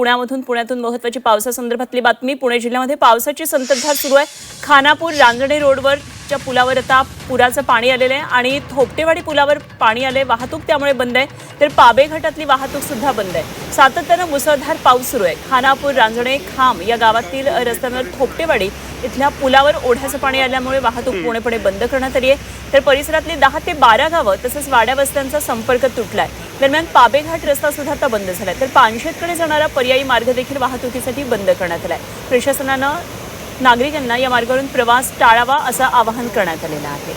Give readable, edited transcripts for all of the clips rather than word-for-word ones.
पुण्यातून महत्त्वाची पावसासंदर्भातली बातमी। पुणे जिल्ह्यामध्ये पावसाची संततधार सुरू आहे। खानापूर रांजणे रोडवरच्या पुलावर आता पुराचं पाणी आलेलं आहे आणि थोपटेवाडी पुलावर पाणी आले, वाहतूक त्यामुळे बंद आहे। तर पाबे घाटातली वाहतूक सुद्धा बंद आहे। सातत्यानं मुसळधार पाऊस सुरू आहे। खानापूर रांजणे खाम या गावातील रस्त्यावर थोपटेवाडी इथल्या पुलावर ओढ्याचं पाणी आल्यामुळे वाहतूक पूर्णपणे बंद करण्यात आली आहे। तर परिसरातली 10 ते 12 गावं तसंच वाड्या वस्त्यांचा संपर्क तुटलाय। दरम्यान पाबे घाट रस्ता सुद्धा आता बंद झालाय। तर पानशेतकडे जाणारा पर्यायी मार्ग देखील वाहतुकीसाठी बंद करण्यात आलाय। प्रशासनानं नागरिकांना या मार्गावरून प्रवास टाळावा असं आवाहन करण्यात आलेलं आहे।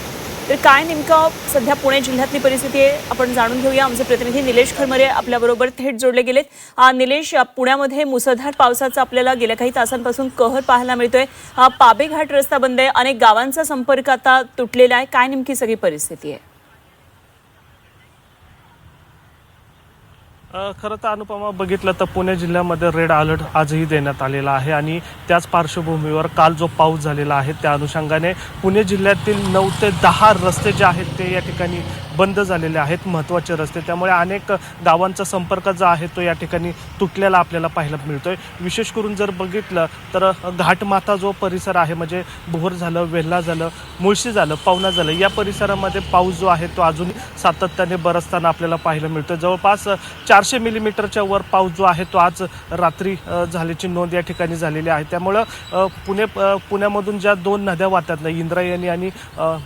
तर काय नेमकं सध्या पुणे जिल्ह्यातली परिस्थिती आहे आपण जाणून घेऊया। आमचे प्रतिनिधी निलेश खरमरे आपल्याबरोबर थेट जोडले गेलेत। निलेश, पुण्यामध्ये मुसळधार पावसाचा आपल्याला गेल्या काही तासांपासून कहर पाहायला मिळतोय। पाबे घाट रस्ता बंद आहे, अनेक गावांचा संपर्क आता तुटलेला आहे। काय नेमकी सगळी परिस्थिती आहे? खरं तर अनुपमा, बघितलं तर पुणे जिल्ह्यामध्ये रेड अलर्ट आजही देण्यात आलेला आहे आणि त्याच पार्श्वभूमीवर काल जो पाऊस झालेला आहे त्या अनुषंगाने पुणे जिल्ह्यातील 9 ते 10 रस्ते जे आहेत ते या ठिकाणी बंद झालेले आहेत, महत्त्वाचे रस्ते। त्यामुळे अनेक गावांचा संपर्क जो आहे तो या ठिकाणी तुटलेला आपल्याला पाहायला मिळतोय। विशेष करून जर बघितलं तर घाटमाथा जो परिसर आहे, म्हणजे बोहर झालं, वेल्हा झालं, मुळशी झालं, पवना झालं, या परिसरामध्ये पाऊस जो आहे तो अजून सातत्याने बरसताना आपल्याला पाहायला मिळतोय। जवळपास 400 मिलीमीटरच्या वर पाऊस जो आहे तो आज रात्री झाल्याची नोंद या ठिकाणी झालेली आहे। त्यामुळं पुण्यामधून ज्या 2 नद्या वाहतात ना, इंद्रायणी आणि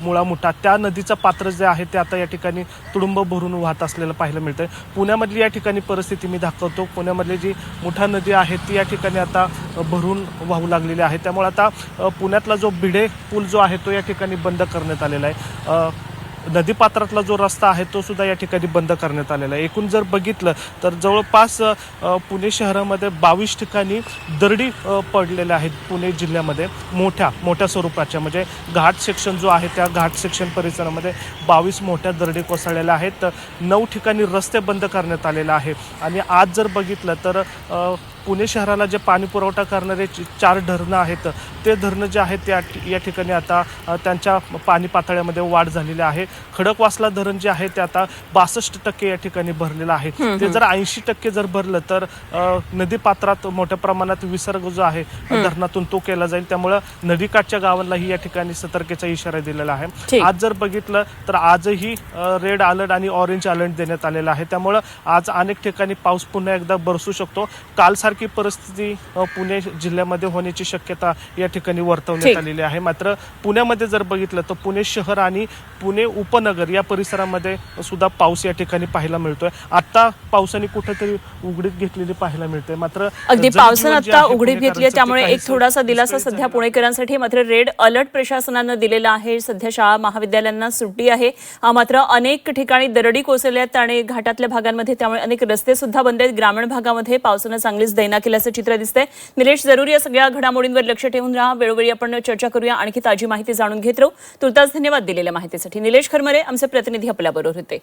मुळामुठा, त्या नदीचं पात्र जे आहे ते आता या ठिकाणी तुडुंब भरून वाहत असलेलं पाहायला मिळतंय। पुण्यामधली या ठिकाणी परिस्थिती मी दाखवतो। पुण्यामधली जी मुठा नदी आहे ती या ठिकाणी आता भरून वाहू लागलेली आहे। त्यामुळे आता पुण्यातला जो भिडे पूल जो आहे तो या ठिकाणी बंद करण्यात आलेला आहे। नदीपात्रातला जो रस्ता आहे तो सुद्धा या ठिकाणी बंद करण्यात आलेला आहे। एकूण जर बघितलं तर जवळपास पुणे शहरामध्ये 22 ठिकाणी दरडी पडलेल्या आहेत। पुणे जिल्ह्यामध्ये मोठ्या स्वरूपाच्या, म्हणजे घाट सेक्शन जो आहे त्या घाट सेक्शन परिसरामध्ये 22 मोठ्या दरडी कोसळलेल्या आहेत। 9 ठिकाणी रस्ते बंद करण्यात आलेले आहे। आणि आज जर बघितलं तर पुणे शहराला जे पाणी पुरवठा करणारे 4 धरणं आहेत, ते धरणं जे आहेत त्या या ठिकाणी आता त्यांच्या पाणी पातळ्यामध्ये वाढ झालेली आहे। खडकवासला धरण जे आहे ते आता 62% या ठिकाणी भरलेलं आहे। ते जर 80% जर भरलं तर नदीपात्रात मोठ्या प्रमाणात विसर्ग जो आहे धरणातून तो केला जाईल। त्यामुळं नदीकाठच्या गावांनाही या ठिकाणी सतर्कतेचा इशारा दिलेला आहे। आज जर बघितलं तर आजही रेड अलर्ट आणि ऑरेंज अलर्ट देण्यात आलेला आहे। त्यामुळं आज अनेक ठिकाणी पाऊस पुन्हा एकदा बरसू शकतो। काल सारखी परिस्थिती पुणे जिल्ह्यामध्ये होण्याची शक्यता या ठिकाणी वर्तवण्यात आलेली आहे। मात्र पुण्यामध्ये जर बघितलं तर पुणे शहर आणि पुणे उपनगर या परिसरामध्ये सुद्धा पाऊस या ठिकाणी पाहायला मिळतोय। आता पावसाने कुठेतरी उघडीत घेतलेली पाहायला मिळते। मात्र अगदी पावसाने आता उघडीत घेतली आहे, त्यामुळे एक थोडासा दिलासा सध्या पुणेकरांसाठी। मात्र रेड अलर्ट प्रशासनानं दिलेला आहे। सध्या शाळा महाविद्यालयांना सुट्टी आहे। मात्र अनेक ठिकाणी दरडी कोसळल्यात आणि घाटातल्या भागांमध्ये, त्यामुळे अनेक रस्ते सुद्धा बंद आहेत। ग्रामीण भागामध्ये पावसानं चांगलीच दैना केल्याचं चित्र दिसतंय। निलेश, जरूर या सगळ्या घडामोडींवर लक्ष ठेवून राहा। वेळोवेळी आपण चर्चा करूया, आणखी ताजी माहिती जाणून घेत राहू। तुर्तास धन्यवाद दिलेल्या माहितीसाठी। निलेश खरमरे आमचे प्रतिनिधी आपल्याबरोबर होते।